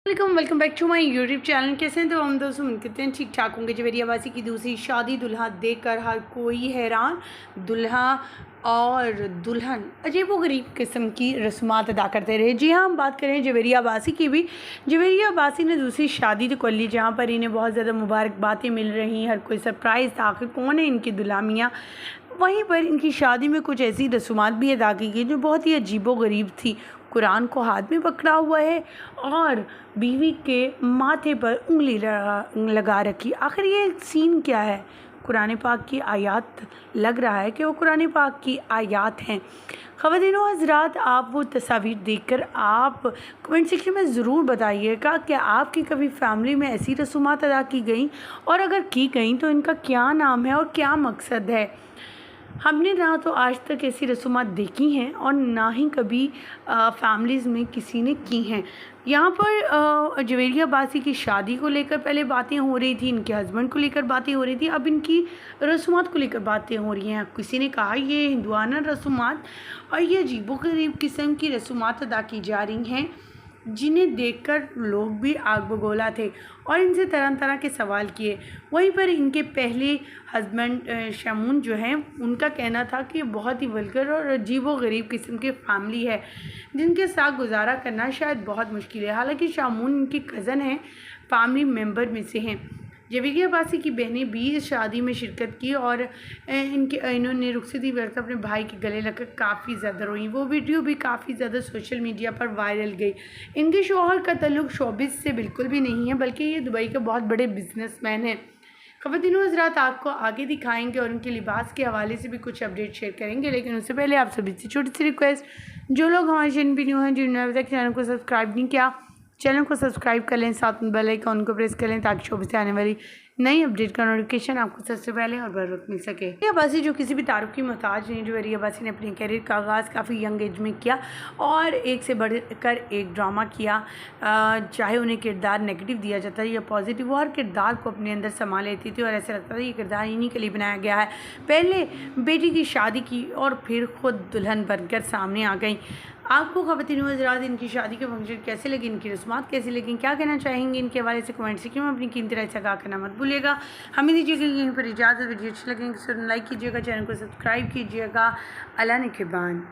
Welcome back to my YouTube channel. कैसे हैं तो हम दोस्तों उम्मीद करते हैं ठीक ठाक होंगे। जवेरी अब्बासी की दूसरी शादी, दुल्हा देखकर हर कोई हैरान। दुल्हा और दुल्हन अजीब व गरीब किस्म की रस्मात अदा करते रहे। जी हाँ, हम बात करें जवेरी अब्बासी की भी। जवेरी अब्बासी ने दूसरी शादी तो कर ली, जहाँ पर इन्हें बहुत ज़्यादा मुबारकबादें मिल रही, हर कोई सरप्राइज़ था आखिर कौन है इनकी दुल्हा मियाँ। वहीं पर इनकी शादी में कुछ ऐसी रस्मात भी अदा की गई जो बहुत ही अजीबो गरीब थी। कुरान को हाथ में पकड़ा हुआ है और बीवी के माथे पर उंगली लगा रखी। आखिर ये सीन क्या है? कुरान पाक की आयत लग रहा है कि वो कुरान पाक की आयत हैं। ख़वातीनो हज़रात, आप वो तस्वीर देखकर आप कमेंट सेक्शन में ज़रूर बताइएगा कि आपकी कभी फैमिली में ऐसी रसूमात अदा की गई, और अगर की गई तो इनका क्या नाम है और क्या मकसद है। हमने ना तो आज तक ऐसी रसूमात देखी हैं और ना ही कभी फैमिलीज़ में किसी ने की हैं। यहाँ पर जवेरी अब्बासी की शादी को लेकर पहले बातें हो रही थी, इनके हस्बैंड को लेकर बातें हो रही थी, अब इनकी रसूमात को लेकर बातें हो रही हैं। किसी ने कहा ये हिंदुआना रसूमात और ये अजीबोगरीब किस्म की रसूमात अदा की जा रही हैं, जिन्हें देखकर लोग भी आग बगोला थे और इनसे तरह तरह के सवाल किए। वहीं पर इनके पहले हस्बैंड शामून जो हैं, उनका कहना था कि बहुत ही वल्गर और अजीबो गरीब किस्म की फैमिली है, जिनके साथ गुजारा करना शायद बहुत मुश्किल है। हालांकि शामून इनकी कज़न हैं, फैमिली मेम्बर में से हैं। जवेरी अब्बासी की बहनें भी इस शादी में शिरकत की और इन्होंने रुखसती वक्त अपने भाई के गले लगकर काफ़ी ज़्यादा रोई। वो वीडियो भी काफ़ी ज़्यादा सोशल मीडिया पर वायरल गई। इनके शौहर का ताल्लुक़ शोबिज़ से बिल्कुल भी नहीं है, बल्कि ये दुबई के बहुत बड़े बिजनेसमैन हैं। ख़वातीनो हज़रात, आपको आगे दिखाएंगे और उनके लिबास के हवाले से भी कुछ अपडेट शेयर करेंगे, लेकिन उससे पहले आप सभी से छोटी सी रिक्वेस्ट, जो लोग हमारे चैनल पर न्यू हैं, जिन्होंने अभी तक चैनल को सब्सक्राइब नहीं किया, चैनल को सब्सक्राइब कर लें, साथ में बेल आइकन को प्रेस कर लें ताकि शोबे से आने वाली नई अपडेट का नोटिफिकेशन आपको सबसे पहले और बर वक्त मिल सके। जवेरी अब्बासी जो किसी भी तारुफ की मोहताज नहीं। जवेरी अब्बासी ने अपने करियर का आगाज़ काफ़ी यंग एज में किया और एक से बढ़कर एक ड्रामा किया। चाहे उन्हें किरदार नेगेटिव दिया जाता है या पॉजिटिव, वो हर किरदार को अपने अंदर संभाल लेती थी और ऐसा लगता था ये किरदार इन्हीं के लिए बनाया गया है। पहले बेटी की शादी की और फिर खुद दुल्हन बनकर सामने आ गई। आपको ख़वातीनो हज़रात इनकी शादी के फंक्शन कैसे लगे, इनकी रस्मात कैसी लगी, क्या कहना चाहेंगे इनके हवाले से कमेंट सेक्शन में अपनी कीमती राय से आगाह करना मत भूलिएगा। हमें दीजिएगा यहीं पर इजाज़त। वीडियो अच्छी लगेगी तो लाइक कीजिएगा, चैनल को सब्सक्राइब कीजिएगा। अल्लाह निगहबान।